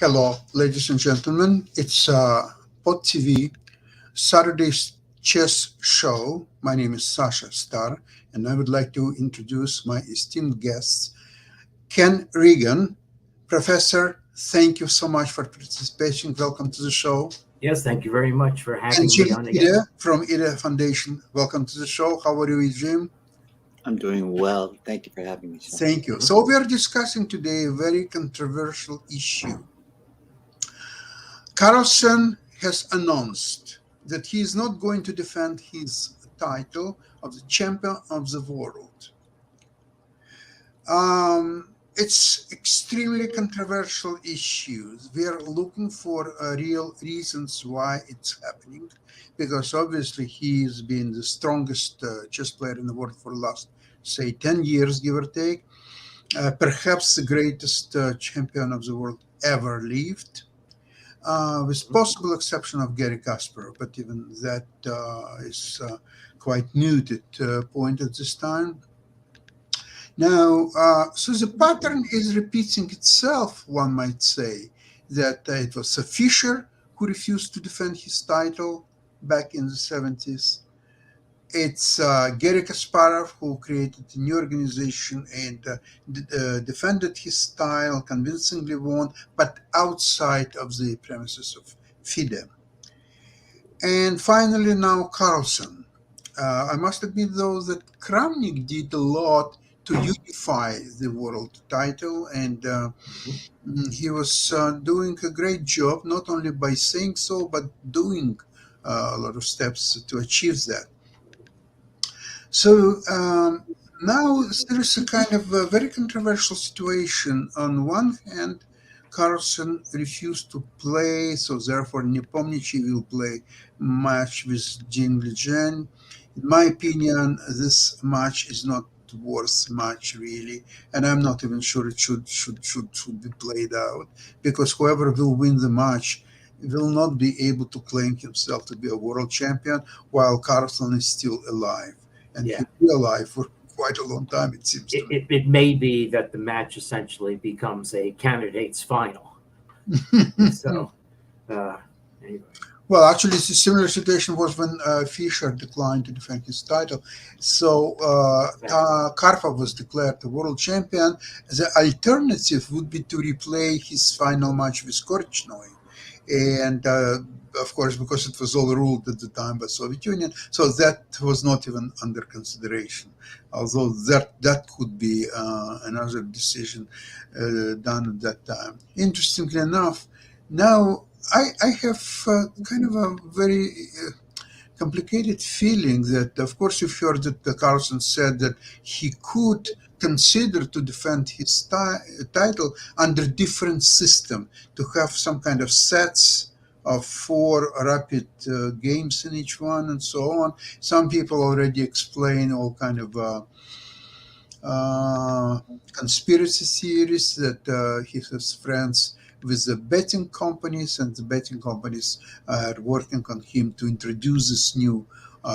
Hello, ladies and gentlemen. It's Pod TV Saturday's chess show. My name is Sasha Star, and I would like to introduce my esteemed guests, Ken Regan. Professor, thank you so much for participation. Welcome to the show. Yes, thank you very much for And having Jim me on again. Ida from Ida Foundation. Welcome to the show. How are you, Jim? I'm doing well. Thank you for having me, Sean. Thank you. So, we are discussing today a very controversial issue. Carlsen has announced that he is not going to defend his title of the champion of the world. It's extremely controversial issues. We are looking for real reasons why it's happening, because obviously he's been the strongest chess player in the world for the last, say, 10 years, give or take. Perhaps the greatest champion of the world ever lived, with possible exception of Gary Kasparov, but even that is quite muted point at this time. Now, so the pattern is repeating itself, one might say, that it was Fischer who refused to defend his title back in the 70s. It's Gary Kasparov who created a new organization and defended his style, convincingly won, but outside of the premises of FIDE. And finally, now Carlsen. I must admit, though, that Kramnik did a lot to unify the world title, and he was doing a great job, not only by saying so, but doing a lot of steps to achieve that. So now there is a kind of a very controversial situation. On one hand, Carlsen refused to play, so therefore Nepomniachtchi will play match with Jin Lijian. In my opinion, this match is not worth much really, and I'm not even sure it should be played out, because whoever will win the match will not be able to claim himself to be a world champion while Carlsen is still alive, and Yeah, he'll be alive for quite a long time, it seems to it may be that the match essentially becomes a candidates final. me. So, uh, anyway, Well, actually, it's a similar situation was when Fischer declined to defend his title. So exactly. Karpov was declared the world champion. The alternative would be to replay his final match with Korchnoi. And of course, because it was all ruled at the time by Soviet Union, so that was not even under consideration. Although that could be another decision done at that time. Interestingly enough, now I have kind of a very complicated feeling that, of course, you've heard that Carlsen said that he could consider to defend his title under different system, to have some kind of sets of four rapid games in each one and so on. Some people already explain all kind of uh, conspiracy theories that he has friends with the betting companies, and the betting companies are working on him to introduce this new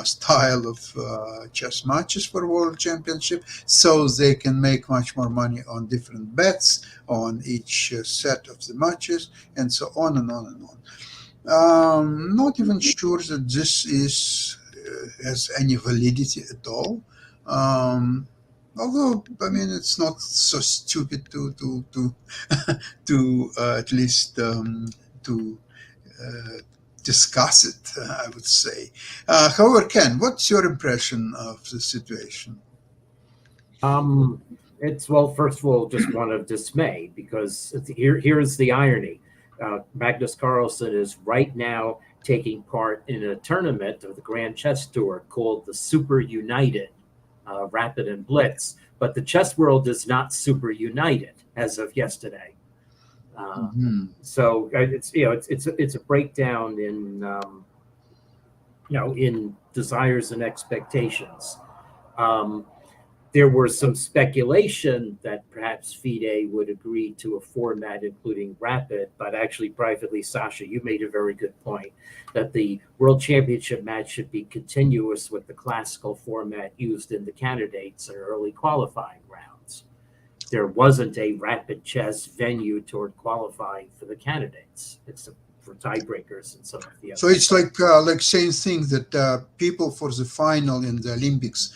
style of chess matches for world championship, so they can make much more money on different bets on each set of the matches, and so on and on and on. Not even sure that this is has any validity at all. Um, Although, I mean, it's not so stupid to to at least to uh, discuss it, I would say. However, Ken, what's your impression of the situation? Um, it's well, first of all, just one of dismay because here's the irony. Magnus Carlsen is right now taking part in a tournament of the Grand Chess Tour called the Super United Rapid and Blitz, but the chess world is not super united as of yesterday. Uh, Mhm. so it's it's a breakdown in in desires and expectations. Um, there was some speculation that perhaps FIDE would agree to a format including rapid, but actually, privately, Sasha, you made a very good point that the World Championship match should be continuous with the classical format used in the candidates and early qualifying rounds. there wasn't a rapid chess venue toward qualifying for the candidates, except for tiebreakers and some of the other. So it's like same thing that people for the final in the Olympics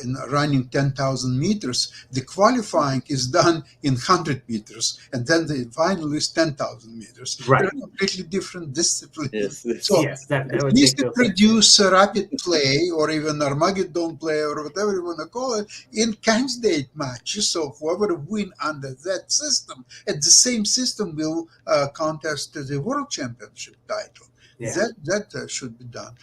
in running 10,000 meters, the qualifying is done in 100 meters, and then the final is 10,000 meters. Right. They're completely different disciplines. Yes. So Yes, that at would least make to no sense. produce a rapid play or even Armageddon play or whatever you want to call it in candidate matches. So whoever win under that system, at the same system will contest the world championship title. Yeah. That should be done.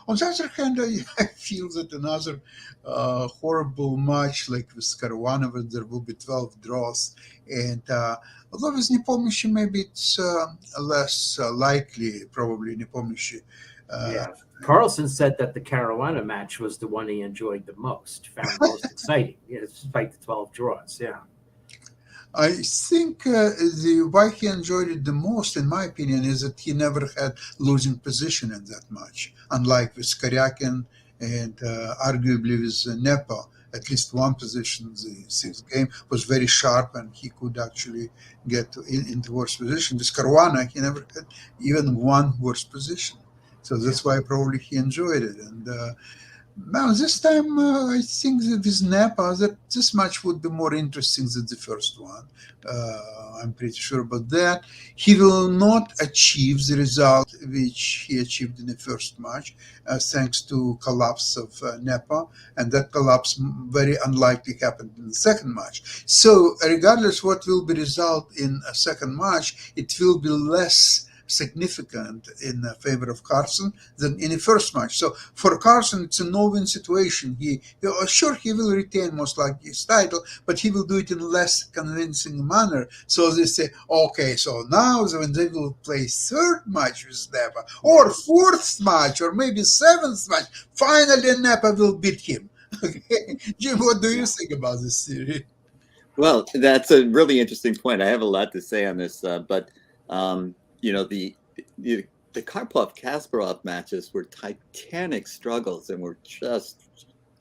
On the other hand, I feel that another horrible match like with Karuanova, there will be 12 draws. And although with Nepomniachtchi, maybe it's less likely, probably Nepomniachtchi. Yeah. Carlson said that the Caruana match was the one he enjoyed the most, found most exciting, despite the 12 draws. Yeah. I think why he enjoyed it the most, in my opinion, is that he never had losing position in that match, unlike with Karyakin and arguably with Nepo. At least one position, the sixth game, was very sharp and he could actually get into worse position. With Caruana, he never had even one worse position. So that's why probably he enjoyed it. And now this time, I think that with Nepa, that this match would be more interesting than the first one. I'm pretty sure about that. He will not achieve the result which he achieved in the first match, thanks to collapse of Nepa, and that collapse very unlikely happened in the second match. So, regardless what will be result in a second match, it will be less significant in favor of Carlsen than in the first match. So for Carlsen, it's a no-win situation. Sure, he will retain most likely his title, but he will do it in less convincing manner. So they say, okay, so now when they will play third match with Nepa, or fourth match, or maybe seventh match, finally Nepa will beat him. Okay, Jim, what do you think about this theory? Well, that's a really interesting point. I have a lot to say on this, but you know, the Karpov-Kasparov matches were titanic struggles and were just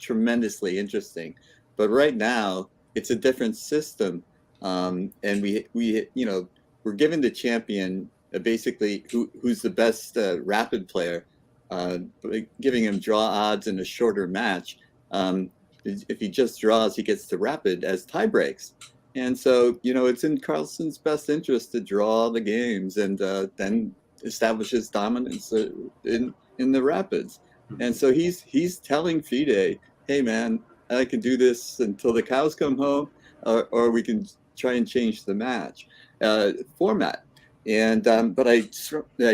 tremendously interesting. But right now, it's a different system, and we we're giving the champion basically who's the best rapid player, giving him draw odds in a shorter match. If he just draws, he gets to rapid as tie breaks. And so, it's in Carlsen's best interest to draw the games and then establish his dominance in the rapids. And so he's telling FIDE, hey, man, I can do this until the cows come home, or we can try and change the match format. And but I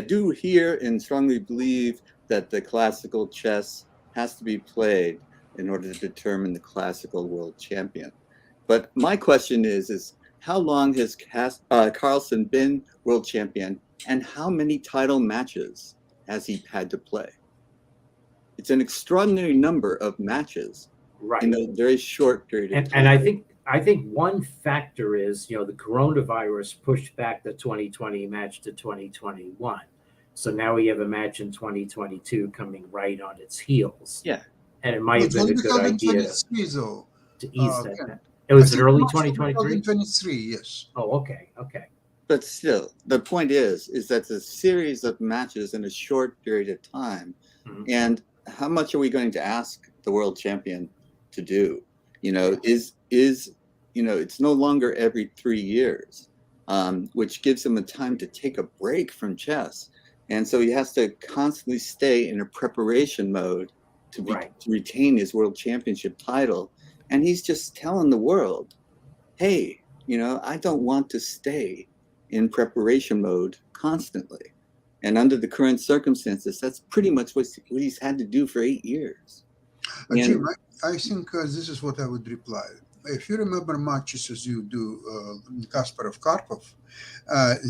do hear and strongly believe that the classical chess has to be played in order to determine the classical world champion. But my question is how long has Carlsen been world champion, and how many title matches has he had to play? It's an extraordinary number of matches in a very short period of time. And I think one factor is, the coronavirus pushed back the 2020 match to 2021. So now we have a match in 2022 coming right on its heels. Yeah. And it might have been a good idea to ease that. It was early 2023? 2023, yes. Oh, okay. But still, the point is that it's a series of matches in a short period of time. Mm-hmm. And how much are we going to ask the world champion to do? It's no longer every 3 years, which gives him a time to take a break from chess. And so he has to constantly stay in a preparation mode to retain his world championship title. And he's just telling the world, hey, I don't want to stay in preparation mode constantly. And under the current circumstances, that's pretty much what he's had to do for 8 years. Jim, I think this is what I would reply. If you remember matches as you do, Kasparov-Karpov,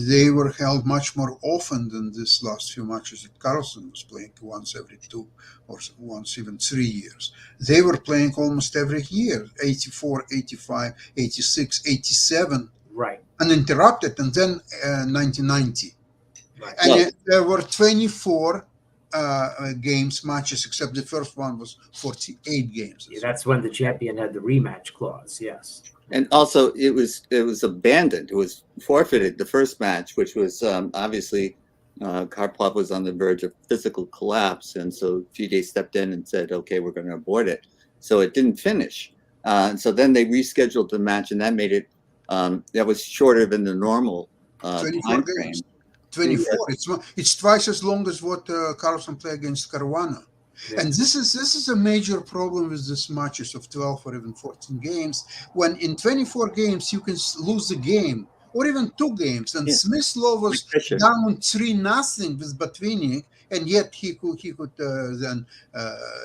they were held much more often than this last few matches that Carlsen was playing once every 2 or once even 3 years. They were playing almost every year, 84, 85, 86, 87, uninterrupted, and then 1990. Right. And there were 24 matches, except the first one was 48 games. Yeah, that's when the champion had the rematch clause, yes. And also, it was abandoned. It was forfeited the first match, which was obviously Karpov was on the verge of physical collapse, and so FIDE stepped in and said, "Okay, we're going to abort it." So it didn't finish, and so then they rescheduled the match, and that made it that was shorter than the normal 24 time frame. games. 24. It's twice as long as what Carlson played against Caruana. Yeah. And this is a major problem with these matches of 12 or even 14 games. When in 24 games you can lose a game or even 2 games, and Yeah. Smyslov was Like Fischer. down 3-0 with Botvinnik, and yet he could then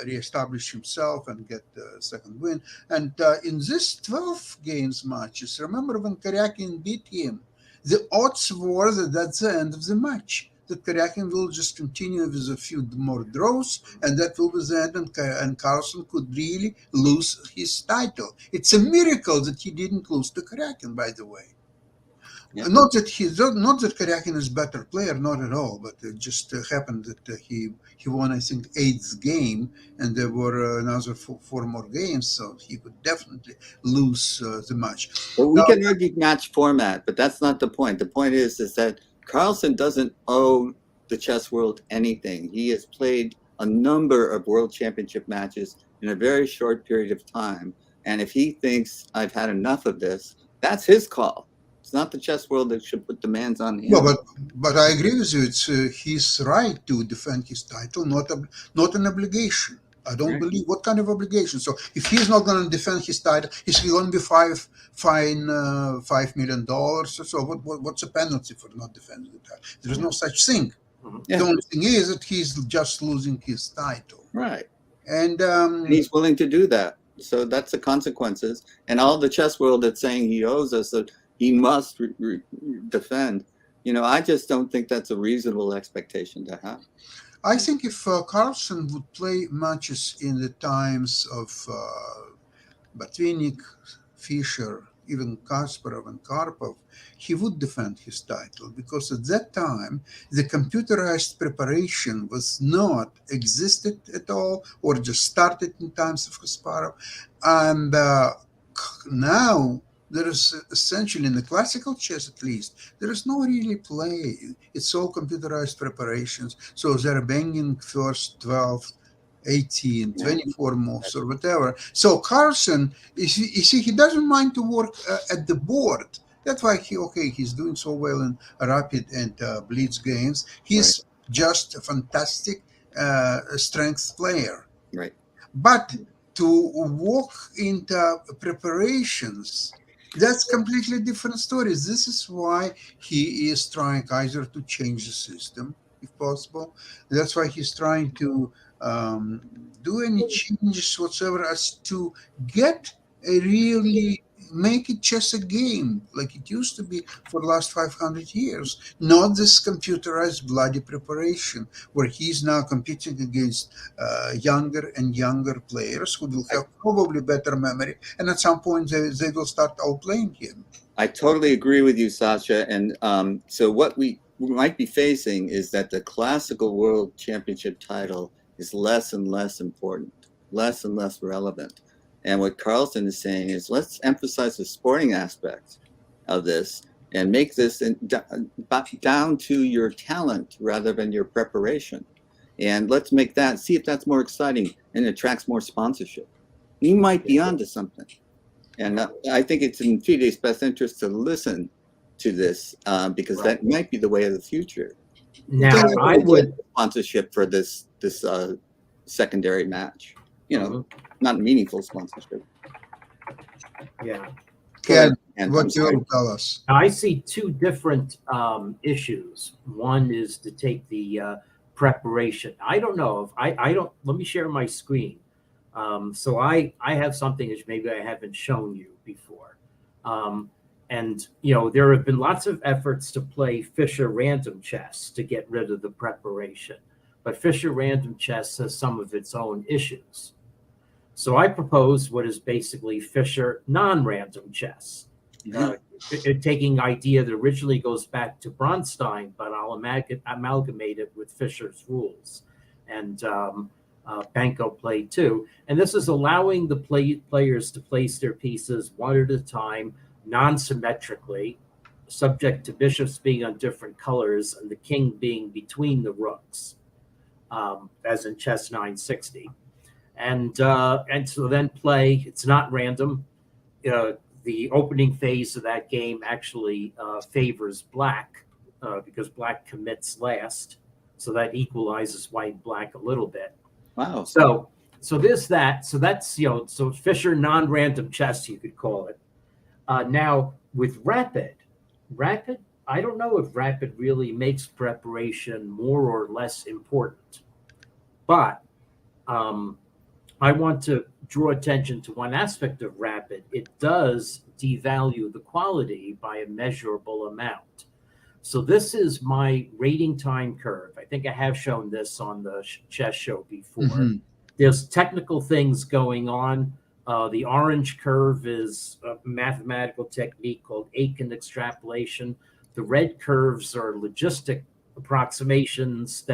reestablish himself and get the second win. And in this 12 games matches, remember when Karyakin beat him, the odds were that that's the end of the match, that Karyakin will just continue with a few more draws, and that will be the end, and Carlson could really lose his title. It's a miracle that he didn't lose to Karyakin, by the way. Yeah. Not that Karyakin is a better player, not at all, but it just happened that he won, I think, 8th game, and there were another 4 more games, so he could definitely lose the match. Well, we Now, can argue match format, but that's not the point. The point is that Carlson doesn't owe the chess world anything. He has played a number of world championship matches in a very short period of time. And if he thinks I've had enough of this, that's his call. It's not the chess world that should put demands on him. No, but I agree with you. It's his right to defend his title, not an obligation. I don't Right. believe what kind of obligation. So if he's not going to defend his title, he's going to be $5 million or so. What's the penalty for not defending the title? There is no such thing. Yeah. The only thing is that he's just losing his title, Right. and And he's willing to do that. So that's the consequences. And all the chess world that's saying he owes us that he must defend. I just don't think that's a reasonable expectation to have. I think if Carlson would play matches in the times of Botvinnik, Fischer, even Kasparov and Karpov, he would defend his title, because at that time the computerized preparation was not existed at all, or just started in times of Kasparov, and now there is essentially, in the classical chess at least, there is no really play. It's all computerized preparations. So they're banging first 12, 18, 24 moves or whatever. So Carlson, you see, he doesn't mind to work at the board. That's why he's doing so well in rapid and blitz games. He's just a fantastic strength player. Right. But to walk into preparations, that's completely different stories. This is why he is trying either to change the system, if possible. That's why he's trying to do any changes whatsoever, as to get a really make it just a game like it used to be for the last 500 years, not this computerized bloody preparation where he's now competing against younger and younger players who will have probably better memory, and at some point they will start outplaying him. I totally agree with you, Sasha. And so what we might be facing is that the classical world championship title is less and less important, less and less relevant. And what Carlson is saying is, let's emphasize the sporting aspect of this and make this down to your talent rather than your preparation. And let's make that, see if that's more exciting and attracts more sponsorship. You might be onto something. And I think it's in FIDE's best interest to listen to this because that might be the way of the future. Now, I would sponsorship for this secondary match. Not meaningful sponsorship. Yeah. Ken, what do you tell us? I see 2 different issues. One is to take the preparation. I don't know if I don't. Let me share my screen. So I have something which maybe I haven't shown you before. And there have been lots of efforts to play Fischer random chess to get rid of the preparation, but Fischer random chess has some of its own issues. So I propose what is basically Fischer non-random chess, taking idea that originally goes back to Bronstein, but I'll amalgamate it with Fischer's rules. And Banco play too. And this is allowing the players to place their pieces one at a time, non-symmetrically, subject to bishops being on different colors and the king being between the rooks, as in chess 960. And so then play, it's not random. The opening phase of that game actually favors black because black commits last. So that equalizes white and black a little bit. Wow. So there's that. So that's, so Fischer non-random chess, you could call it. Now with rapid, I don't know if rapid really makes preparation more or less important. But I want to draw attention to one aspect of rapid. It does devalue the quality by a measurable amount. So this is my rating time curve. I think I have shown this on the chess show before. Mm-hmm. There's technical things going on. The orange curve is a mathematical technique called Aiken extrapolation. The red curves are logistic approximations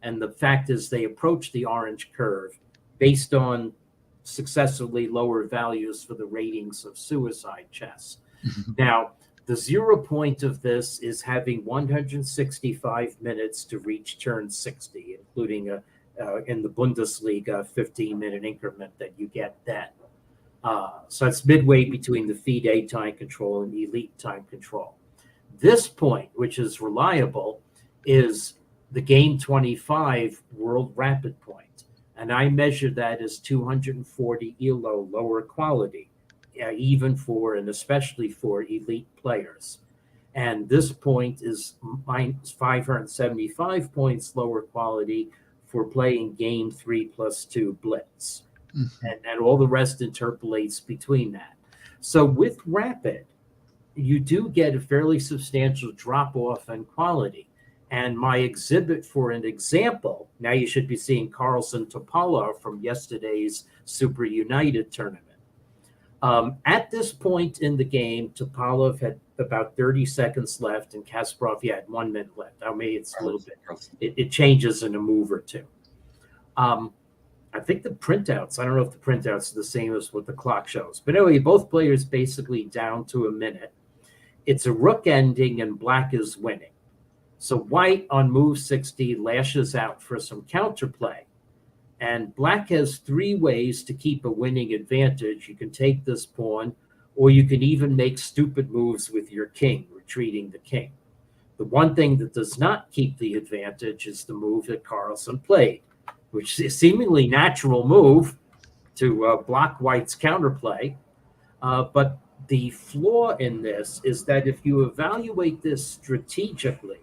and the fact is they approach the orange curve based on successively lower values for the ratings of suicide chess. Mm-hmm. Now, the 0 point of this is having 165 minutes to reach turn 60, including in the Bundesliga 15-minute increment that you get then. So it's midway between the FIDE time control and elite time control. This point, which is reliable, is the game 25 world rapid point. And I measured that as 240 ELO lower quality, even for and especially for elite players. And this point is minus 575 points lower quality for playing game 3+2 blitz. Mm-hmm. And all the rest interpolates between that. So with rapid, you do get a fairly substantial drop off in quality. And my exhibit for an example, now you should be seeing Carlsen Topalov from yesterday's Super United tournament. At this point in the game, Topalov had about 30 seconds left, and Kasparov, had 1 minute left. I mean, it's a little bit, it changes in a move or two. I think the printouts, I don't know if the printouts are the same as what the clock shows. But anyway, both players basically down to a minute. It's a rook ending, and black is winning. So white on move 60 lashes out for some counterplay. And black has 3 ways to keep a winning advantage. You can take this pawn, or you can even make stupid moves with your king, retreating the king. The one thing that does not keep the advantage is the move that Carlsen played, which is a seemingly natural move to block white's counterplay. But the flaw in this is that if you evaluate this strategically,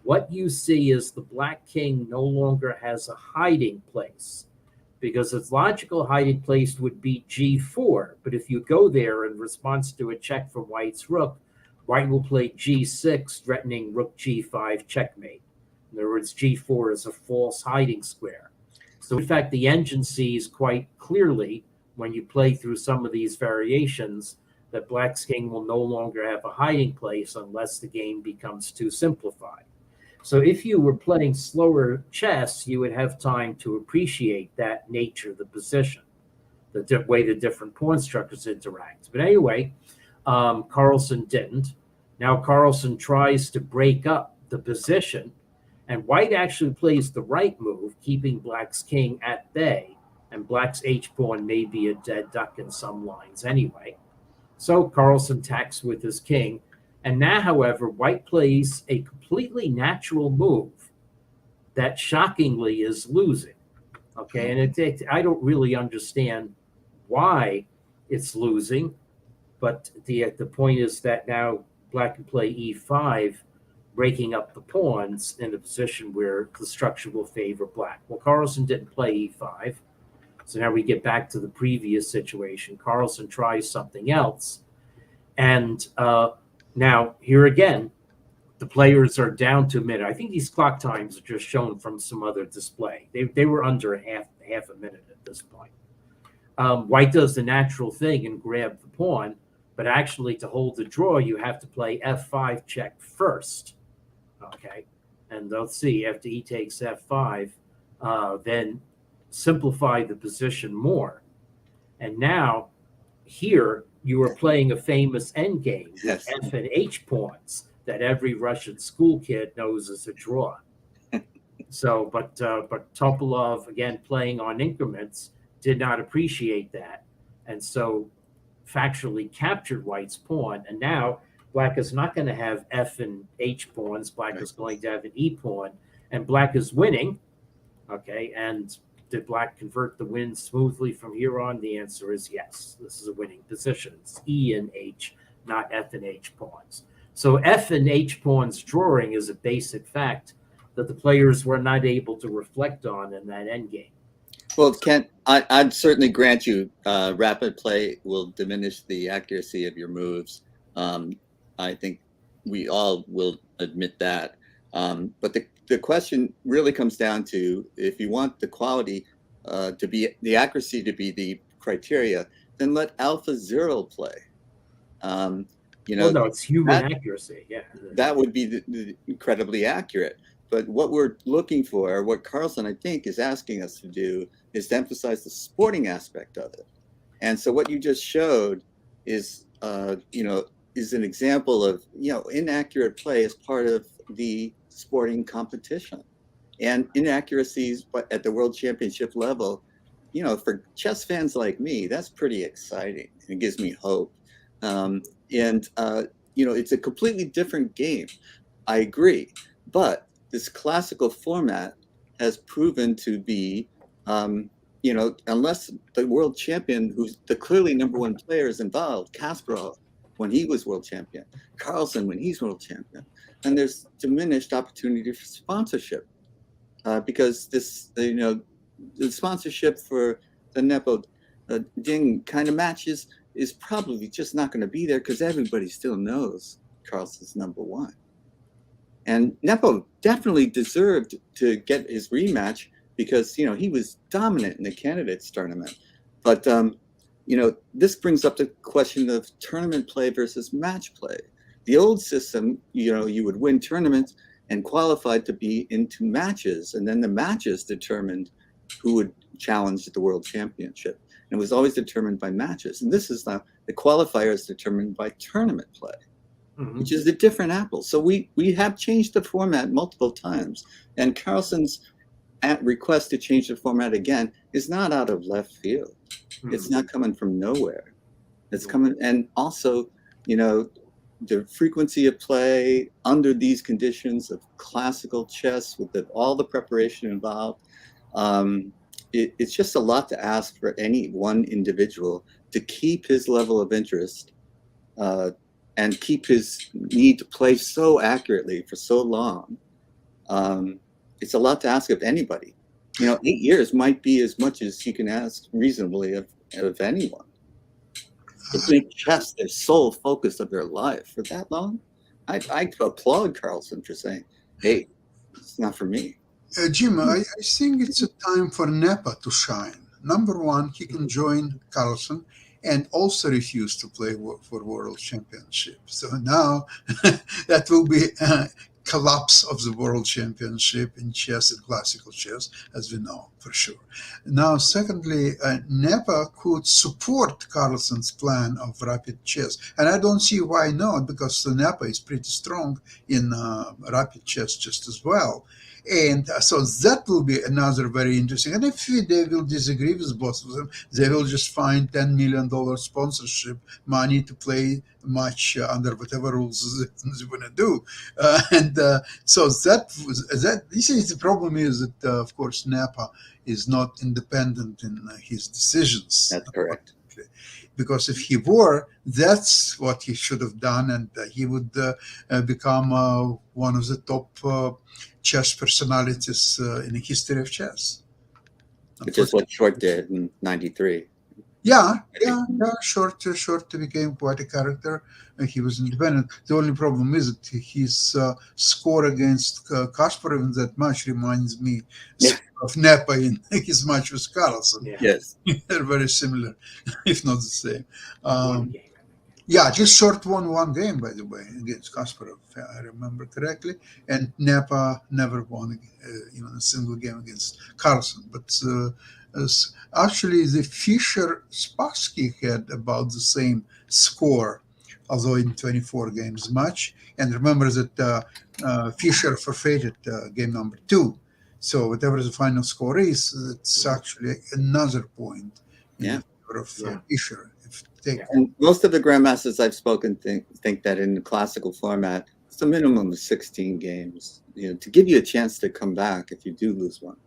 what you see is the black king no longer has a hiding place, because its logical hiding place would be g4. But if you go there in response to a check from white's rook, white will play g6, threatening rook g5 checkmate. In other words, g4 is a false hiding square. So in fact, the engine sees quite clearly when you play through some of these variations that black's king will no longer have a hiding place unless the game becomes too simplified. So if you were playing slower chess, you would have time to appreciate that nature of the position, the way the different pawn structures interact. But anyway, Carlsen didn't. Now Carlsen tries to break up the position, and white actually plays the right move, keeping black's king at bay, and black's h-pawn may be a dead duck in some lines anyway. So Carlsen attacks with his king. And now, however, white plays a completely natural move that shockingly is losing. Okay, and I don't really understand why it's losing, but the point is that now black can play e5, breaking up the pawns in a position where the structure will favor black. Well, Carlsen didn't play e5, so now we get back to the previous situation. Carlsen tries something else, and now, here again, the players are down to a minute. I think these clock times are just shown from some other display. They were under half a minute at this point. White does the natural thing and grab the pawn, but actually to hold the draw, you have to play f5 check first. Okay, and let's see, after he takes f5, then simplify the position more. And now here you are playing a famous endgame with Yes. F and H pawns that every Russian school kid knows is a draw. So, but Topolov, again playing on increments, did not appreciate that, and so factually captured White's pawn. And now Black is not going to have F and H pawns. Black is going to have an E pawn, and Black is winning. Okay, and did Black convert the win smoothly from here on? The answer is yes. This is a winning position. It's E and H, not F and H pawns. So F and H pawns drawing is a basic fact that the players were not able to reflect on in that endgame. Well, Kent, I'd certainly grant you rapid play will diminish the accuracy of your moves. I think we all will admit that. But the question really comes down to, if you want the quality to be, the accuracy to be the criteria, then let Alpha Zero play. No, it's human accuracy. Yeah, that would be the incredibly accurate. But what we're looking for, what Carlsen, I think, is asking us to do, is to emphasize the sporting aspect of it. And so what you just showed is, is an example of, inaccurate play as part of the sporting competition. And inaccuracies at the world championship level, for chess fans like me, that's pretty exciting. It gives me hope. It's a completely different game. I agree. But this classical format has proven to be, unless the world champion, who's the clearly number one player, is involved, Kasparov, when he was world champion, Carlsen, when he's world champion, and there's diminished opportunity for sponsorship because the sponsorship for the Nepo Ding kind of matches is probably just not going to be there because everybody still knows Carlsen's number one. And Nepo definitely deserved to get his rematch because, he was dominant in the candidates tournament. But, this brings up the question of tournament play versus match play. The old system, you would win tournaments and qualify to be into matches. And then the matches determined who would challenge at the world championship. And it was always determined by matches. And this is now, the qualifier is determined by tournament play. Mm-hmm. Which is a different apple. So we have changed the format multiple times. And Carlsen's request to change the format again is not out of left field. Mm-hmm. It's not coming from nowhere. It's coming, and also, the frequency of play under these conditions of classical chess with all the preparation involved. It's just a lot to ask for any one individual to keep his level of interest and keep his need to play so accurately for so long. It's a lot to ask of anybody. 8 years might be as much as you can ask reasonably of anyone. To make chess their sole focus of their life for that long, I applaud Carlsen for saying, hey, it's not for me. Jim, I think it's a time for Nepa to shine. Number one, he can join Carlsen and also refuse to play for world championship. So now that will be a collapse of the world championship in chess and classical chess, as we know for sure. Now, secondly, Nepa could support Carlsen's plan of rapid chess. And I don't see why not, because Nepa is pretty strong in rapid chess just as well. And so that will be another very interesting. And if they will disagree with both of them, they will just find $10 million sponsorship money to play match under whatever rules they want to do. So this is the problem is that, of course, Nepa is not independent in his decisions. That's correct. Because if he were, that's what he should have done, and he would become one of the top chess personalities in the history of chess. Which is what Short did in '93. Yeah. Short became quite a character. He was independent. The only problem is that his score against Kasparov in that match reminds me of Nepa in his match with Carlsen. Yeah. Yes. They're very similar, if not the same. Just Short won one game, by the way, against Kasparov, if I remember correctly. And Nepa never won a single game against Carlsen. But Actually, the Fischer Spassky had about the same score, although in 24 games match. And remember that Fischer forfeited game number two. So whatever the final score is, it's actually another point in Yeah. the favor of Yeah. Fischer. If take Yeah. And most of the grandmasters I've spoken think that in the classical format, it's a minimum of 16 games, to give you a chance to come back if you do lose one.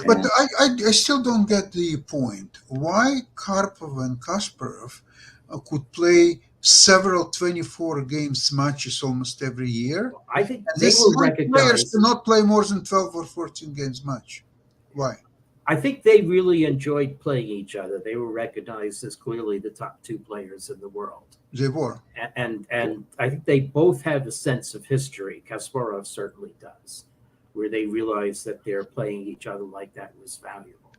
But And I still don't get the point. Why Karpov and Kasparov could play several 24 games matches almost every year? I think And they these were young players recognized. do not play more than 12 or 14 games match. Why? I think they really enjoyed playing each other. They were recognized as clearly the top two players in the world. They were. And I think they both have a sense of history. Kasparov certainly does, where they realize that they're playing each other like that was valuable.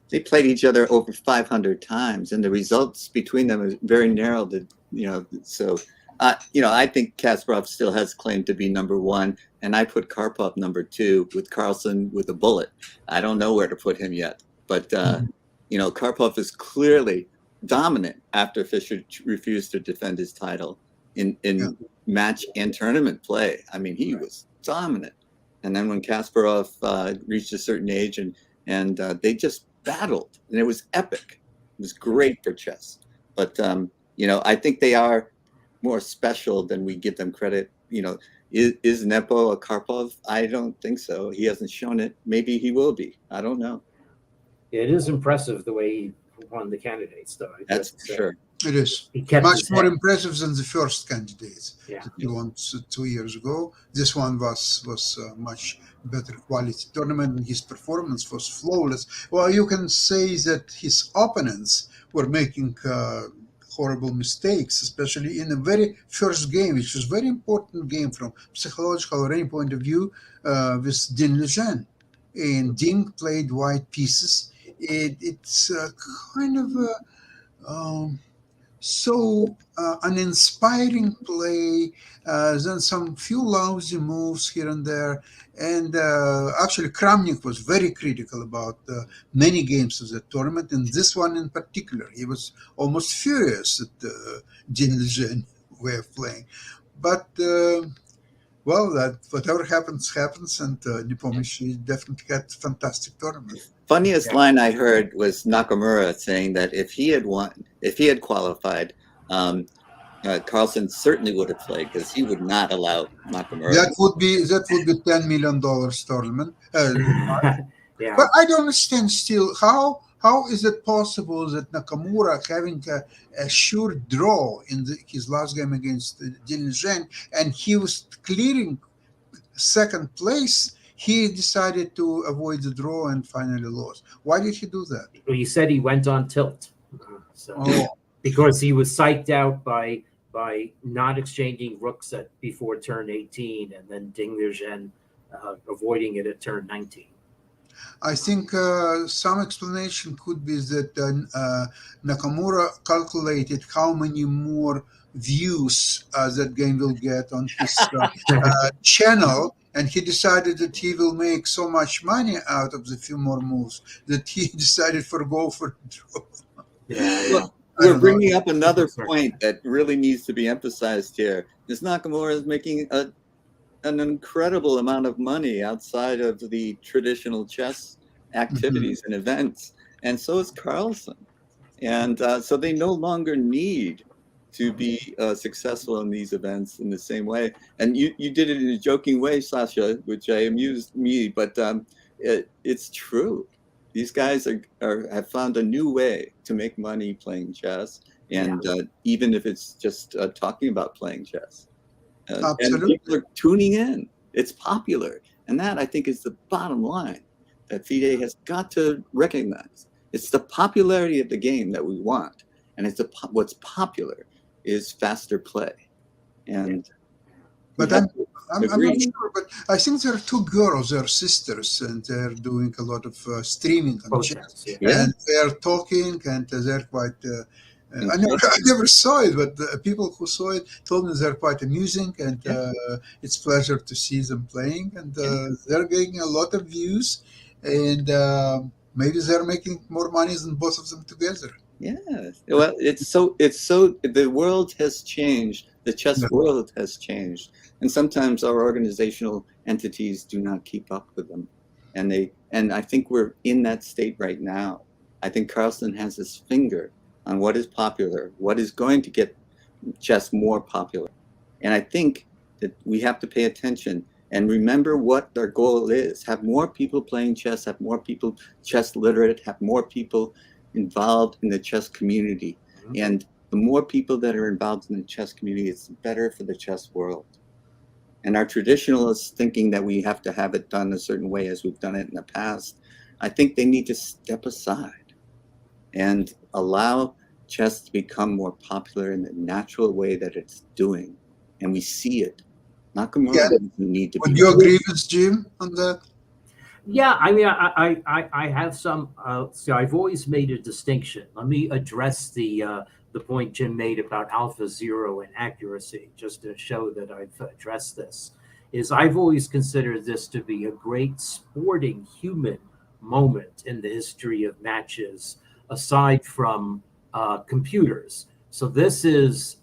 they played each other over 500 times, and the results between them is very narrow. So I think Kasparov still has claim to be number one, and I put Karpov number two with Carlsen with a bullet. I don't know where to put him yet, but Karpov is clearly dominant after Fischer refused to defend his title in match and tournament play. I mean, he was dominant. And then when Kasparov reached a certain age, and they just battled, and it was epic. It was great for chess. But I think they are more special than we give them credit. Is Nepo a Karpov? I don't think so. He hasn't shown it. Maybe he will be. I don't know. It is impressive the way he won the candidates, though. That's for sure. It is. He kept Much his more head. impressive than the first candidates Yeah. that he won 2 years ago. This one was a much better quality tournament, and his performance was flawless. Well, you can say that his opponents were making horrible mistakes, especially in the very first game, which was a very important game from psychological or any point of view, with Din Lejeune. And Ding played white pieces. It's kind of an inspiring play, then some few lousy moves here and there. And actually, Kramnik was very critical about many games of the tournament, and this one in particular. He was almost furious at Jin Lejeune way of playing. But, that whatever happens, and Nepomniachtchi definitely had a fantastic tournament. Funniest line I heard was Nakamura saying that if he had qualified, Carlsen certainly would have played, because he would not allow Nakamura. That would be $10 million tournament. Yeah. But I don't understand still how is it possible that Nakamura, having a sure draw in his last game against Din Lejeune, and he was clearing second place, he decided to avoid the draw and finally lost. Why did he do that? He said he went on tilt. Because he was psyched out by not exchanging rooks before turn 18, and then Ding Lejeune avoiding it at turn 19. I think some explanation could be that Nakamura calculated how many more views that game will get on his channel, and he decided that he will make so much money out of the few more moves that he decided go for draw. Yeah. We're bringing up another point that really needs to be emphasized here. This Nakamura is making an incredible amount of money outside of the traditional chess activities and events, and so is Carlsen. And so they no longer need to be successful in these events in the same way. And you did it in a joking way, Sasha, which amused me, but it's true. These guys have found a new way to make money playing chess, and even if it's just talking about playing chess. And people are tuning in. It's popular. And that, I think, is the bottom line that FIDE has got to recognize. It's the popularity of the game that we want. And what's popular is faster play. And but I'm not sure, but I think there are two girls, they're sisters, and they're doing a lot of streaming on chess. And they're talking, and they're quite I never saw it, but the people who saw it told me they're quite amusing, and it's a pleasure to see them playing, and they're getting a lot of views, and Maybe they're making more money than both of them together. Yeah. Well, it's so the world has changed. The chess Yeah. world has changed, and sometimes our organizational entities do not keep up with them, and I think we're in that state right now. I think Carlson has his finger on what is popular, what is going to get chess more popular, and I think that we have to pay attention and remember what our goal is: have more people playing chess, have more people chess literate, have more people involved in the chess community. And the more people that are involved in the chess community, it's better for the chess world. And our traditionalists thinking that we have to have it done a certain way as we've done it in the past, I think they need to step aside and allow chess to become more popular in the natural way that it's doing. And we see it. Yeah. Nakamura doesn't need to Would be. you agree with Jim on that? Yeah, I mean, I have some. See, I've always made a distinction. Let me address the point Jim made about Alpha Zero and accuracy, just to show that I've addressed this. Is I've always considered this to be a great sporting human moment in the history of matches, aside from computers. So this is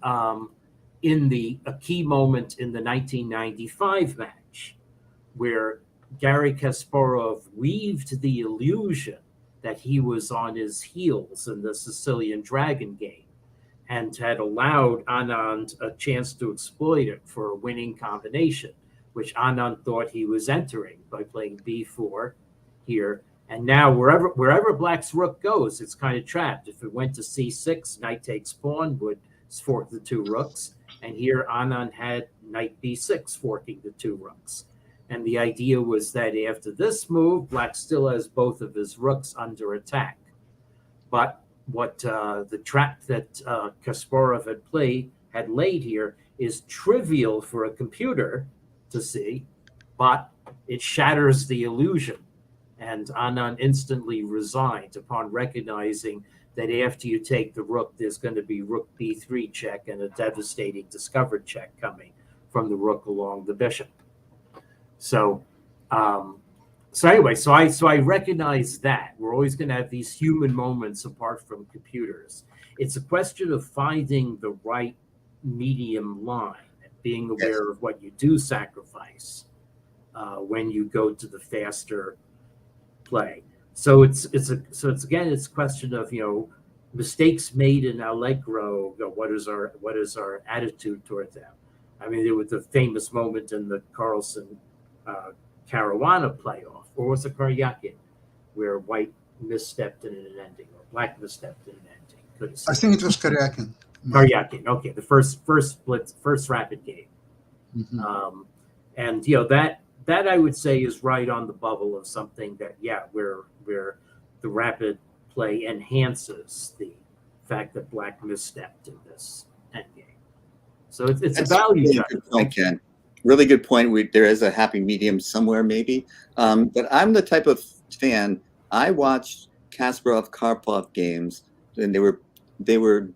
in the a key moment in the 1995 match where Garry Kasparov weaved the illusion that he was on his heels in the Sicilian Dragon game and had allowed Anand a chance to exploit it for a winning combination, which Anand thought he was entering by playing b4 here. And now wherever Black's rook goes, it's kind of trapped. If it went to c6, knight takes pawn would fork the two rooks. And here Anand had knight b6 forking the two rooks. And the idea was that after this move, Black still has both of his rooks under attack. But what the trap that Kasparov had laid here is trivial for a computer to see, but it shatters the illusion. And Anand instantly resigned upon recognizing that after you take the rook, there's going to be rook b3 check and a devastating discovered check coming from the rook along the bishop. So, anyway, so I recognize that we're always going to have these human moments apart from computers. It's a question of finding the right medium line and being aware of what you do sacrifice when you go to the faster play. So it's a question of mistakes made in Allegro. What is our attitude toward them? I mean, there was the famous moment in the Carlsen Caruana playoff, or was it Karyakin, where White misstepped in an ending, or Black misstepped in an ending? I think it was Karyakin. Karyakin, okay, the first split, first rapid game. Mm-hmm. And that I would say is right on the bubble of something that where the rapid play enhances the fact that Black misstepped in this endgame. So it's a value really judgment. good point, Ken. Really good point. There is a happy medium somewhere, maybe. But I'm the type of fan. I watched Kasparov-Karpov games, and they were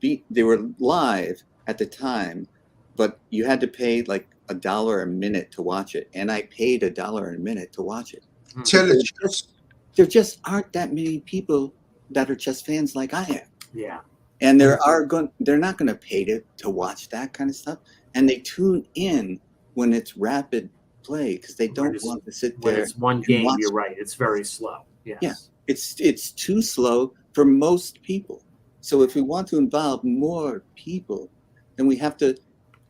live at the time, but you had to pay like $1 a minute to watch it, and I paid $1 a minute to watch it. There just aren't that many people that are chess fans like I am. Yeah. And they're not going to pay to watch that kind of stuff, and they tune in when it's rapid play because they don't want to sit there. When it's one game, you're right. It's very slow. Yes. Yeah, it's too slow for most people. So if we want to involve more people, then we have to,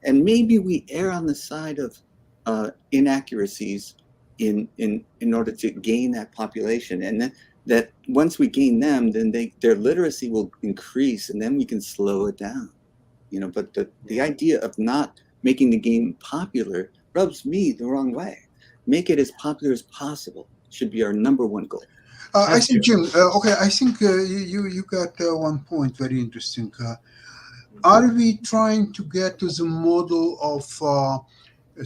and maybe we err on the side of inaccuracies in order to gain that population, and then that once we gain them, then their literacy will increase, and then we can slow it down. But the idea of not making the game popular rubs me the wrong way. Make it as popular as possible should be our number one goal. I think, Jim, I think you got one point very interesting. Are we trying to get to the model of,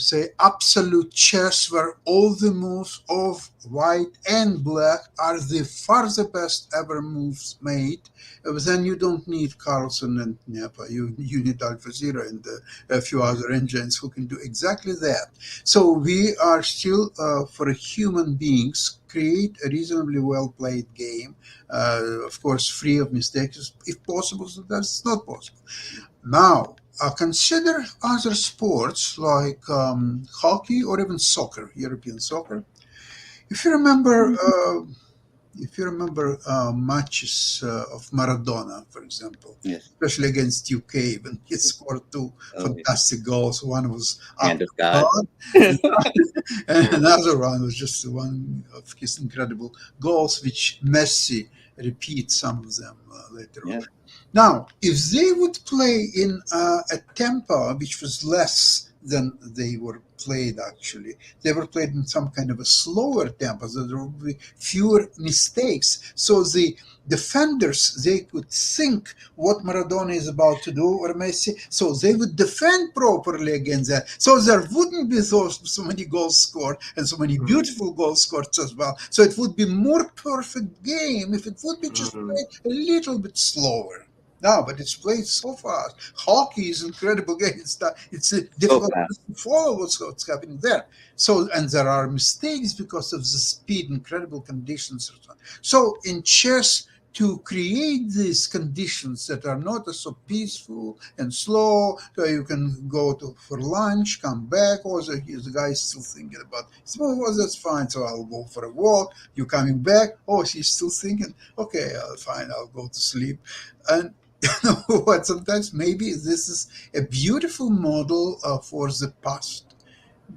say, absolute chess where all the moves of White and Black are the best ever moves made? Then you don't need Carlsen and Nepa. You need AlphaZero and a few other engines who can do exactly that. So we are still, for human beings, create a reasonably well played game, of course, free of mistakes, if possible. So that's not possible. Now, consider other sports like hockey or even soccer, European soccer. If you remember, matches of Maradona, for example, Yes. especially against UK, when he scored two Oh, yeah. fantastic goals. One was Hand up of to God. God, and another one was just one of his incredible goals, which Messi repeats some of them later on. Yeah. Now, if they would play in a tempo which was less than they were played actually, they were played in some kind of a slower tempo, so there would be fewer mistakes. So the defenders, they could think what Maradona is about to do or Messi, so they would defend properly against that. So there wouldn't be so many goals scored and so many beautiful goals scored as well. So it would be more perfect game if it would be just played a little bit slower. No, but it's played so fast. Hockey is an incredible game. It's So difficult fast. to follow what's happening there. So, and there are mistakes because of the speed, incredible conditions. So in chess, to create these conditions that are not so peaceful and slow, so you can go for lunch, come back, also the guy is still thinking about, well, that's fine, so I'll go for a walk, you coming back, oh, he's still thinking, okay, fine, I'll go to sleep. And you know what, sometimes maybe this is a beautiful model for the past,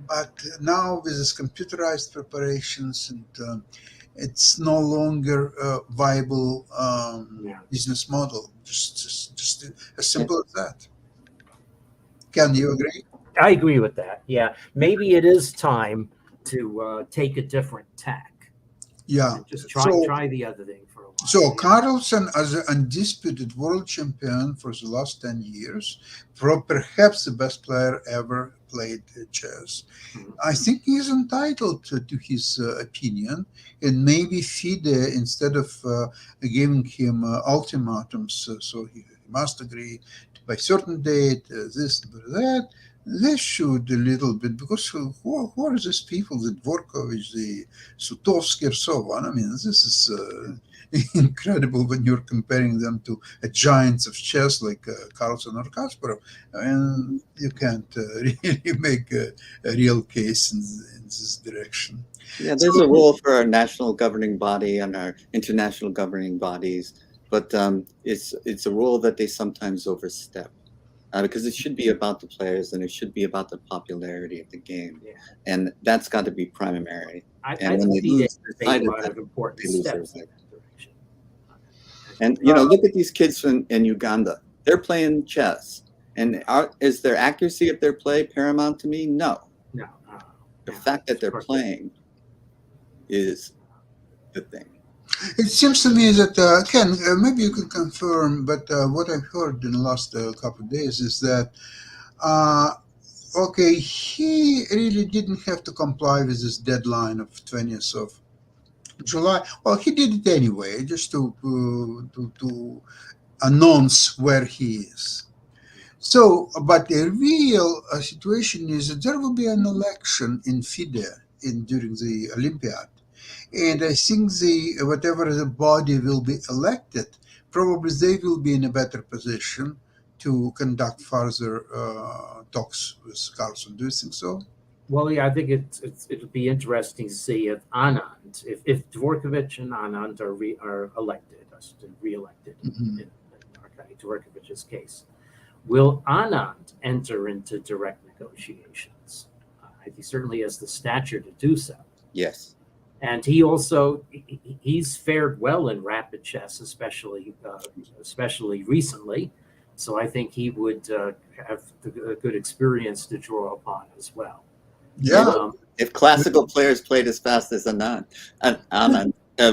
but now with this computerized preparations and it's no longer a viable business model. Just as simple as that. Can you agree? I agree with that. Yeah, maybe it is time to take a different tack Yeah. and just So try the other thing for a while. So Yeah. Carlsen, as an undisputed world champion for the last 10 years, perhaps the best player ever played chess, Mhm. I think he's entitled to his opinion, and maybe FIDE, instead of giving him ultimatums, so he must agree by certain date, this, that, they should a little bit, because who are these people, the Dvorkovich, the Sutovsky, or so on? I mean, this is incredible when you're comparing them to giants of chess like Carlsen or Kasparov. And you can't really make a real case in this direction. Yeah, there's So, a role for our national governing body and our international governing bodies, but it's a role that they sometimes overstep because it should be about the players and it should be about the popularity of the game, Yeah. and that's got to be primary. I And when think they FIDE lose their made sight a of lot that, of important they lose their steps in way. that direction. And look at these kids in Uganda. They're playing chess, and is their accuracy of their play paramount to me? No. No, The no, fact that of they're course. playing is the thing. it seems to me that, Ken, maybe you can confirm, but what I've heard in the last couple of days is that, uh, okay, he really didn't have to comply with this deadline of 20th of July. Well, he did it anyway, just to announce where he is. So, but the real situation is that there will be an election in FIDE during the Olympiad, and I think the whatever the body will be elected, probably they will be in a better position to conduct further talks with Carlson. Do you think so? Well, yeah, I think it'll be interesting to see if Anand, if Dvorkovich and Anand are elected, re-elected Mhm. in Arkady Dvorkovich's case. Will Anand enter into direct negotiations? He certainly has the stature to do so. Yes. And he also he's fared well in rapid chess, especially recently. So I think he would have a good experience to draw upon as well. Yeah. If classical players played as fast as Anand,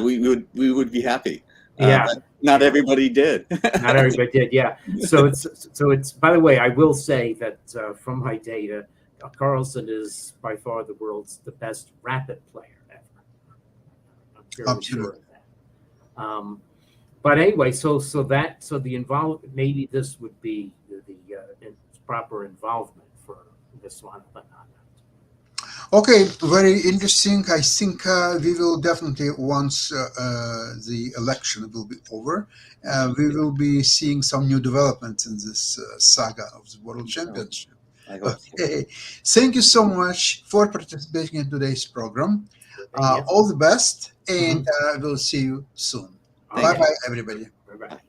we would be happy. Yeah. But not Yeah. everybody did. Not everybody did, yeah. So it's. By the way, I will say that from my data, Carlsen is by far the world's the best rapid player ever. I'm fairly sure of that. But anyway, so the maybe this would be the proper involvement for Viswanathan Anand. Okay, very interesting. I think we will definitely, once the election will be over, we will be seeing some new developments in this saga of the World So Championship. I hope so. Okay, thank you so much for participating in today's program. Thank you. All the best, and we'll see you soon. All Bye Thank right. you. bye, everybody. Bye-bye. Bye.